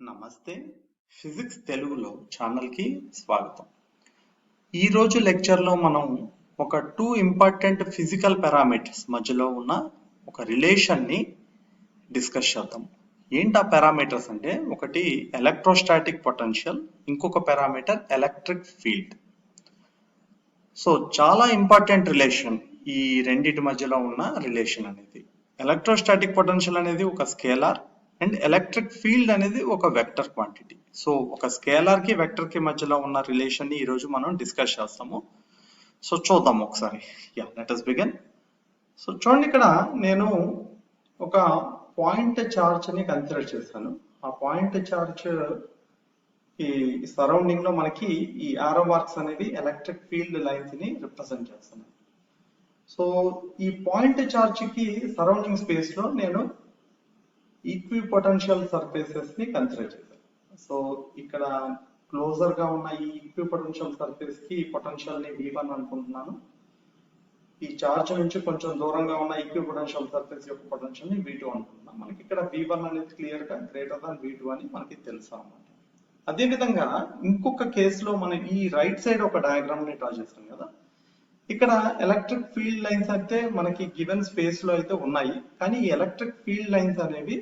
నమస్తే ఫిజిక్స్ తెలుగులో ఛానల్కి స్వాగతం. ఈరోజు లెక్చర్లో మనం ఒక టూ ఇంపార్టెంట్ ఫిజికల్ పారామీటర్స్ మధ్యలో ఉన్న ఒక రిలేషన్ని డిస్కస్ చేద్దాం. ఏంటి ఆ పారామీటర్స్ అంటే ఒకటి ఎలక్ట్రోస్టాటిక్ పొటెన్షియల్, ఇంకొక పారామీటర్ ఎలక్ట్రిక్ ఫీల్డ్. సో చాలా ఇంపార్టెంట్ రిలేషన్ ఈ రెండిటి మధ్యలో ఉన్న రిలేషన్ అనేది. ఎలక్ట్రోస్టాటిక్ పొటెన్షియల్ అనేది ఒక స్కేలార్ అండ్ ఎలక్ట్రిక్ ఫీల్డ్ అనేది ఒక వెక్టర్ క్వాంటిటీ. సో ఒక స్కేలార్ కి వెక్టర్ కి మధ్యలో ఉన్న రిలేషన్ ని ఈ రోజు మనం డిస్కస్ చేస్తాము. సో చూద్దాం ఒకసారి. Let us begin. సో చూడండి, ఇక్కడ నేను ఒక పాయింట్ చార్జ్ ని కన్సిడర్ చేశాను. ఆ పాయింట్ చార్జ్ ఈ సరౌండింగ్ లో మనకి ఈ ఆరో మార్క్స్ అనేవి ఎలక్ట్రిక్ ఫీల్డ్ లైన్స్ ని రిప్రజెంట్ చేస్తున్నాయి. సో ఈ పాయింట్ చార్జ్ కి సరౌండింగ్ స్పేస్ లో నేను ఈక్వి పొటెన్షియల్ సర్ఫేసెస్ ని కన్సిడర్ చేశాను. సో ఇక్కడ క్లోజర్ గా ఉన్న ఈ ఈక్వి పొటెన్షియల్ సర్ఫేస్ కి పొటెన్షియల్ ని V1 అనుకుంటున్నాను. ఈ చార్జ్ నుంచి కొంచెం దూరంగా ఉన్న ఈక్వి పొటెన్షియల్ సర్ఫేస్ యొక్క పొటెన్షియల్ ని V2 అనుకుంటున్నాం. మనకి ఇక్కడ V1 అనేది క్లియర్ గా గ్రేటర్ దాన్ V2 అని మనకి తెలుసు అన్నమాట. అదే విధంగా ఇంకొక కేసులో మనం ఈ రైట్ సైడ్ ఒక డయాగ్రామ్ ని డ్రా చేస్తాం కదా. ఇక్కడ ఎలక్ట్రిక్ ఫీల్డ్ లైన్స్ అయితే మనకి గివెన్ స్పేస్ లో అయితే ఉన్నాయి, కానీ ఈ ఎలక్ట్రిక్ ఫీల్డ్ లైన్స్ అనేవి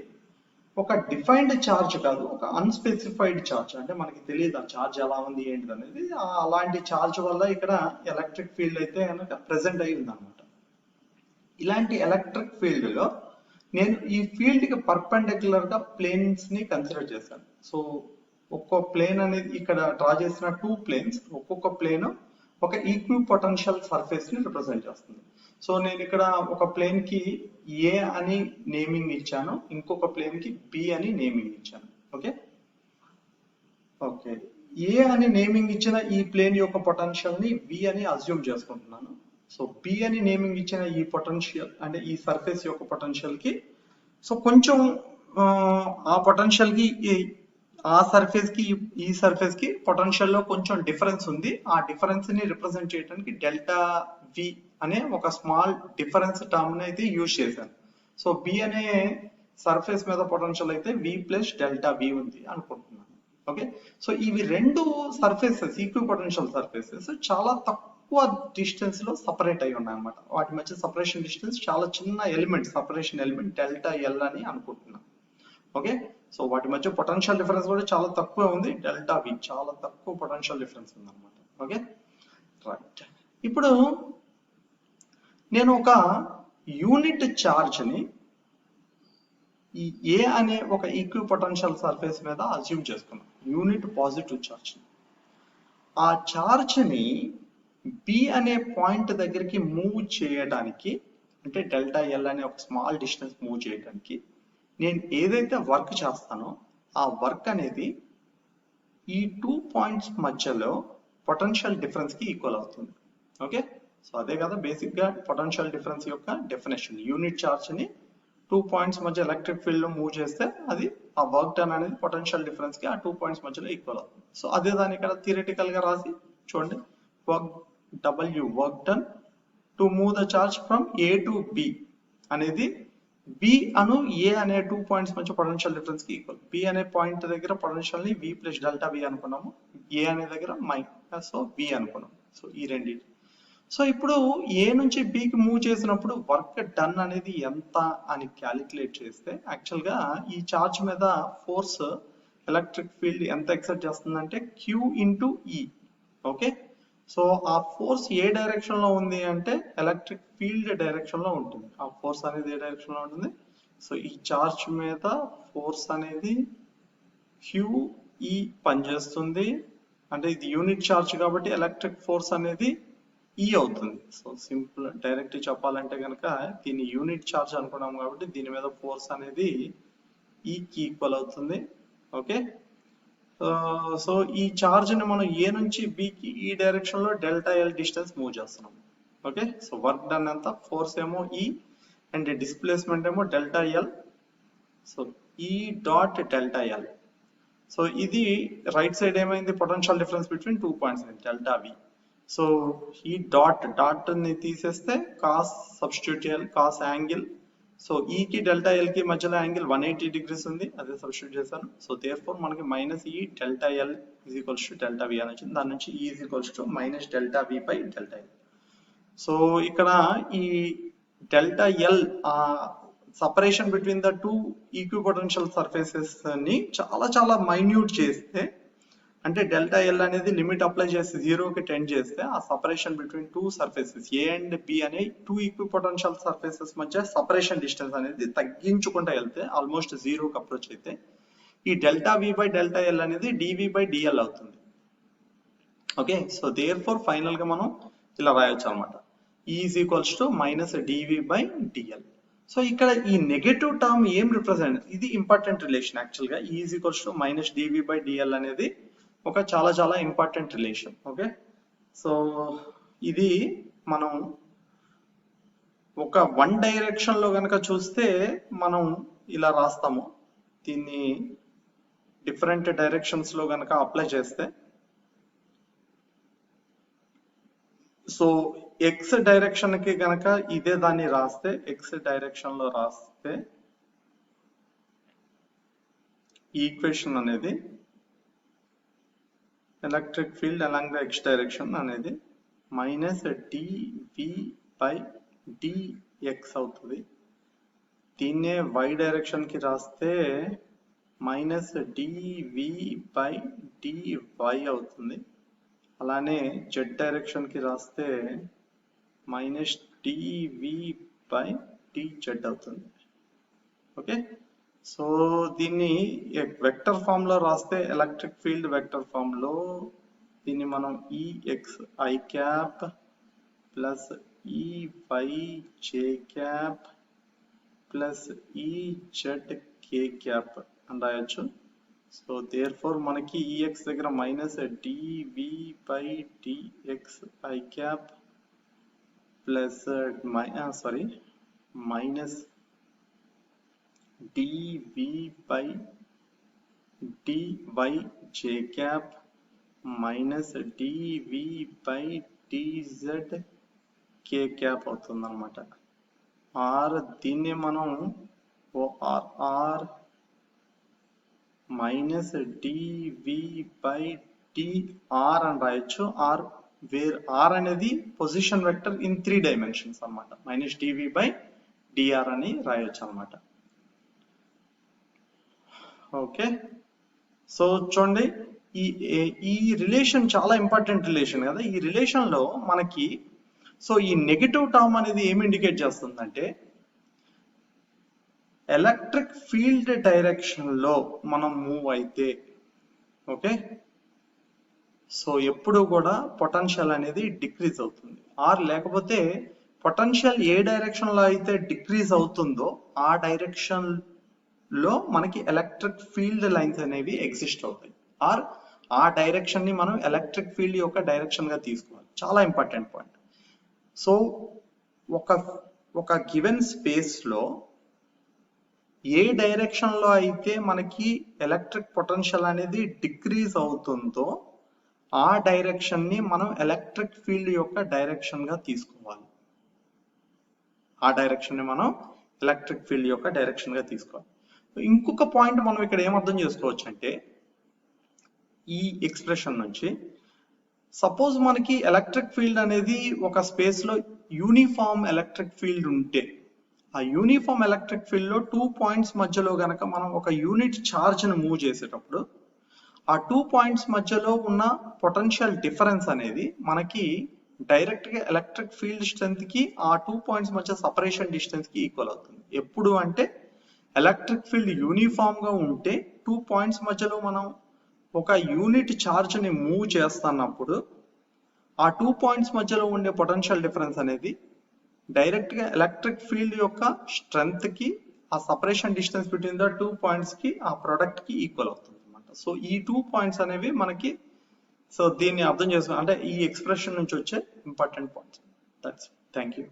ఒక డిఫైన్డ్ చార్జ్ కాదు, ఒక అన్స్పెసిఫైడ్ చార్జ్. అంటే మనకి తెలియదు ఆ చార్జ్ ఎలా ఉంది ఏంటిది అనేది. అలాంటి చార్జ్ వల్ల ఇక్కడ ఎలక్ట్రిక్ ఫీల్డ్ అయితే కనుక ప్రెసెంట్ అయి ఉంది అనమాట. ఇలాంటి ఎలక్ట్రిక్ ఫీల్డ్ లో నేను ఈ ఫీల్డ్ కి పర్పెండిక్యులర్ గా ప్లేన్స్ ని కన్సిడర్ చేశాను. సో ఒక్కో ప్లేన్ అనేది ఇక్కడ డ్రా చేసిన టూ ప్లేన్స్, ఒక్కొక్క ప్లేన్ ఒక ఈక్వి పొటెన్షియల్ సర్ఫేస్ ని రిప్రజెంట్ చేస్తుంది. సో నేను ఇక్కడ ఒక ప్లేన్ కి ఏ అని నేమింగ్ ఇచ్చాను, ఇంకొక ప్లేన్ కి బి అని నేమింగ్ ఇచ్చాను. ఓకే ఏ అని నేమింగ్ ఇచ్చిన ఈ ప్లేన్ యొక్క పొటెన్షియల్ ని బి అని అజ్యూమ్ చేసుకుంటున్నాను. సో బి అని నేమింగ్ ఇచ్చిన ఈ పొటెన్షియల్ అంటే ఈ సర్ఫేస్ యొక్క పొటెన్షియల్ కి సో కొంచెం ఆ పొటెన్షియల్ కి ఆ సర్ఫేస్ కి ఈ సర్ఫేస్ కి పొటెన్షియల్ లో కొంచెం డిఫరెన్స్ ఉంది. ఆ డిఫరెన్స్ ని రిప్రజెంట్ చేయడానికి డెల్టా వి అనే ఒక స్మాల్ డిఫరెన్స్ టర్మ్ ని అయితే యూజ్ చేశాను. సో బి అనే సర్ఫేస్ మీద పొటెన్షియల్ అయితే వి ప్లస్ డెల్టా వి ఉంది అనుకుంటున్నాను. ఓకే, సో ఇవి రెండు సర్ఫేసెస్ ఈక్వి పొటెన్షియల్ సర్ఫేసెస్ చాలా తక్కువ డిస్టెన్స్ లో సపరేట్ అయి ఉన్నాయి అన్నమాట. వాటి మధ్య సపరేషన్ డిస్టెన్స్ చాలా చిన్న element, separation element delta L అని అనుకుంటున్నాను. ఓకే, సో వాటి మధ్య పొటెన్షియల్ డిఫరెన్స్ కూడా చాలా తక్కువ ఉంది, డెల్టా వి చాలా తక్కువ పొటెన్షియల్ డిఫరెన్స్ ఉంది అనమాట. ఓకే రైట్, ఇప్పుడు నేను ఒక యూనిట్ చార్జ్ ని ఈ ఏ అనే ఒక ఈక్వి పొటెన్షియల్ సర్ఫేస్ మీద అజ్యూమ్ చేసుకున్నాను, యూనిట్ పాజిటివ్ చార్జ్. ఆ చార్జ్ ని బి అనే పాయింట్ దగ్గరికి మూవ్ చేయడానికి, అంటే డెల్టా ఎల్ అనే ఒక స్మాల్ డిస్టెన్స్ మూవ్ చేయడానికి నేను ఏదైతే వర్క్ చేస్తానో ఆ వర్క్ అనేది ఈ టూ పాయింట్స్ మధ్యలో పొటెన్షియల్ డిఫరెన్స్ కి ఈక్వల్ అవుతుంది. ఓకే, సో అదే కదా బేసిక్ గా పొటెన్షియల్ డిఫరెన్స్ యొక్క డెఫినేషన్. యూనిట్ చార్జ్ ని టూ పాయింట్స్ మధ్య ఎలక్ట్రిక్ ఫీల్డ్ లో మూవ్ చేస్తే అది ఆ వర్క్ డన్ అనేది పొటెన్షియల్ డిఫరెన్స్ కి ఆ టూ పాయింట్స్ మధ్యలో ఈక్వల్ అవుతుంది. సో అదే దాన్ని ఇక్కడ థియరిటికల్ గా రాసి చూడండి, work W work done to move the charge from A to be అనేది బి అను ఏ అనే టూ పాయింట్స్ మధ్య పొటెన్షియల్ డిఫరెన్స్ కి ఈక్వల్. బి అనే పాయింట్ దగ్గర పొటెన్షియల్ ని వి ప్లస్ డెల్టా వి అనుకున్నాము, ఏ అనే దగ్గర మైనస్ వి అనుకున్నాము. సో ఈ రెండింటి. సో ఇప్పుడు ఏ నుంచి బికి మూవ్ చేసినప్పుడు వర్క్ డన్ అనేది ఎంత అని క్యాలిక్యులేట్ చేస్తే యాక్చువల్ గా ఈ చార్జ్ మీద ఫోర్స్ ఎలక్ట్రిక్ ఫీల్డ్ ఎంత ఎక్సర్ట్ చేస్తుందంటే క్యూ ఇంటూ ఈ. ఓకే, సో ఆ ఫోర్స్ ఏ డైరెక్షన్ లో ఉంది అంటే ఎలక్ట్రిక్ ఫీల్డ్ డైరెక్షన్ లో ఉంటుంది. ఆ ఫోర్స్ అనేది ఏ డైరెక్షన్ లో ఉంటుంది. సో ఈ చార్జ్ మీద ఫోర్స్ అనేది క్యూఈ పనిచేస్తుంది, అంటే ఇది యూనిట్ చార్జ్ కాబట్టి ఎలక్ట్రిక్ ఫోర్స్ అనేది ఈ అవుతుంది. సో సింపుల్ డైరెక్ట్ చెప్పాలంటే కనుక దీన్ని యూనిట్ చార్జ్ అనుకున్నాం కాబట్టి దీని మీద ఫోర్స్ అనేది ఈకి ఈక్వల్ అవుతుంది. ఓకే, సో ఈ చార్జ్ ని మనం ఏ నుంచి బికి ఈ డైరెక్షన్ లో డెల్టా ఎల్ డిస్టెన్స్ మూవ్ చేస్తున్నాం. ఓకే, సో వర్క్ డన్ ఎంత, ఫోర్స్ ఏమో ఈ అండ్ డిస్ప్లేస్మెంట్ ఏమో delta L. So E dot delta L. So ఇది రైట్ సైడ్ ఏమైంది, potential difference between two points delta V. So E dot ని తీసేస్తే cos substitute చేయాలి, cos angle so E కి delta L కి మధ్యలో angle 180 degrees ఉంది, అదే సబ్స్టిట్యూట్ చేశాను. సో దేర్ ఫోర్ మనకి minus E delta L is equals to delta V అని వచ్చింది. దాని నుంచి E is equals to minus delta V by delta L. So ఇక్కడ ఈ delta L separation between the two equipotential surfaces ని చాలా చాలా మైన్యూట్ చేస్తే, అంటే డెల్టా ఎల్ అనేది లిమిట్ అప్లై చేసి 0కి టెండ్ చేస్తే ఆ separation between two surfaces A and B అనే టూ ఈక్విపొటెన్షియల్ సర్ఫేసెస్ మధ్య సపరేషన్ డిస్టెన్స్ అనేది తగ్గించుకుంటూ వెళ్తే ఆల్మోస్ట్ 0కి అప్రోచ్ అయితే ఈ delta V by delta L అనేది డివి బై డిఎల్ అవుతుంది. Okay, so therefore final గా మనం ఇలా రాయొచ్చు అనమాట, is equals to minus D V by D L. So ఇక్కడ ఈ నెగటివ్ టర్మ్ ఏం రిప్రజెంట్, ఇది ఇంపార్టెంట్ రిలేషన్ యాక్చువల్ గా. Is equals to minus D V by D L అనేది ఒక చాలా చాలా ఇంపార్టెంట్ రిలేషన్. ఓకే, సో ఇది మనం ఒక వన్ డైరెక్షన్ లో కనుక చూస్తే మనం ఇలా రాస్తాము, దీన్ని డిఫరెంట్ డైరెక్షన్స్ లో కనుక అప్లై చేస్తే, సో ఎక్స్ డైరెక్షన్ కి గనక ఇదే దాన్ని రాస్తే, ఎక్స్ డైరెక్షన్ లో రాస్తే ఈక్వేషన్ అనేది electric field along the X direction అనేది మైనస్ డివి బై డిఎక్స్ అవుతుంది. దీన్నే వై డైరెక్షన్ కి రాస్తే మైనస్ డివి బై డివై అవుతుంది. అలానే జెడ్ డైరెక్షన్ కి రాస్తే మైనస్ డివి బై డిజెడ్ అవుతుంది. ఓకే, సో దీన్ని వెక్టర్ ఫామ్ లో రాస్తే ఎలక్ట్రిక్ ఫీల్డ్ వెక్టర్ ఫామ్ లో దీన్ని మనం E X I cap plus E Y J cap plus E Z K cap అని రాయొచ్చు. సో దేర్ ఫోర్ మనకి ఈఎక్స్ దగ్గర minus D V by D X I cap plus minus dv by dy j cap minus dv by dz k cap అవుతుంది అనమాట. Or దీన్ని మనం R minus D V by D R అని రాయొచ్చు. ఆర్ వేర్ ఆర్ అనేది position vector in 3 dimensions అనమాట, minus D V by D R అని రాయొచ్చు అనమాట. ఓకే, సో చూడండి ఈ రిలేషన్ చాలా ఇంపార్టెంట్ రిలేషన్ కదా. ఈ రిలేషన్ లో మనకి సో ఈ నెగటివ్ టర్మ్ అనేది ఏమి ఇండికేట్ చేస్తుందంటే, ఎలక్ట్రిక్ ఫీల్డ్ డైరెక్షన్ లో మనం మూవ్ అయితే, ఓకే, సో ఎప్పుడు కూడా పొటెన్షియల్ అనేది డిక్రీజ్ అవుతుంది. ఆర్ లేకపోతే పొటెన్షియల్ ఏ డైరెక్షన్ లో అయితే డిక్రీజ్ అవుతుందో ఆ డైరెక్షన్ లో మనకి ఎలక్ట్రిక్ ఫీల్డ్ లైన్స్ అనేవి ఎగ్జిస్ట్ అవుతాయి. ఆర్ ఆ డైరెక్షన్ ని మనం ఎలక్ట్రిక్ ఫీల్డ్ యొక్క డైరెక్షన్ గా తీసుకోవాలి. చాలా ఇంపార్టెంట్ పాయింట్. సో ఒక గివెన్ స్పేస్ లో ఏ డైరెక్షన్ లో అయితే మనకి ఎలక్ట్రిక్ పొటెన్షియల్ అనేది డిక్రీజ్ అవుతుందో ఆ డైరెక్షన్ ని మనం ఎలక్ట్రిక్ ఫీల్డ్ యొక్క డైరెక్షన్ గా తీసుకోవాలి. ఆ డైరెక్షన్ ని మనం ఎలక్ట్రిక్ ఫీల్డ్ యొక్క డైరెక్షన్ గా తీసుకోవాలి. ఇంకొక పాయింట్ మనం ఇక్కడ ఏం అర్థం చేసుకోవచ్చు అంటే, ఈ ఎక్స్ప్రెషన్ నుంచి సపోజ్ మనకి ఎలక్ట్రిక్ ఫీల్డ్ అనేది ఒక స్పేస్ లో యూనిఫామ్ ఎలక్ట్రిక్ ఫీల్డ్ ఉంటే, ఆ యూనిఫామ్ ఎలక్ట్రిక్ ఫీల్డ్ లో 2 పాయింట్స్ మధ్యలో గనక మనం ఒక యూనిట్ ఛార్జ్ ను మూవ్ చేసేటప్పుడు ఆ 2 పాయింట్స్ మధ్యలో ఉన్న పొటెన్షియల్ డిఫరెన్స్ అనేది మనకి డైరెక్ట్ గా ఎలక్ట్రిక్ ఫీల్డ్ స్ట్రెంత్ కి ఆ 2 పాయింట్స్ మధ్య సపరేషన్ డిస్టెన్స్ కి ఈక్వల్ అవుతుంది. ఎప్పుడు అంటే ఎలక్ట్రిక్ ఫీల్డ్ యూనిఫామ్ గా ఉంటే 2 పాయింట్స్ మధ్యలో మనం ఒక యూనిట్ ఛార్జ్ ని మూవ్ చేస్తున్నప్పుడు ఆ 2 పాయింట్స్ మధ్యలో ఉండే పొటెన్షియల్ డిఫరెన్స్ అనేది డైరెక్ట్ గా ఎలక్ట్రిక్ ఫీల్డ్ యొక్క స్ట్రెంత్ కి ఆ separation distance between the 2 points కి ఆ ప్రొడక్ట్ కి ఈక్వల్ అవుతుంది అనమాట. సో ఈ 2 పాయింట్స్ అనేవి మనకి, సో దీన్ని అర్థం చేసుకోవాలి అంటే ఈ ఎక్స్ప్రెషన్ నుంచి వచ్చే important points. That's. Thank you.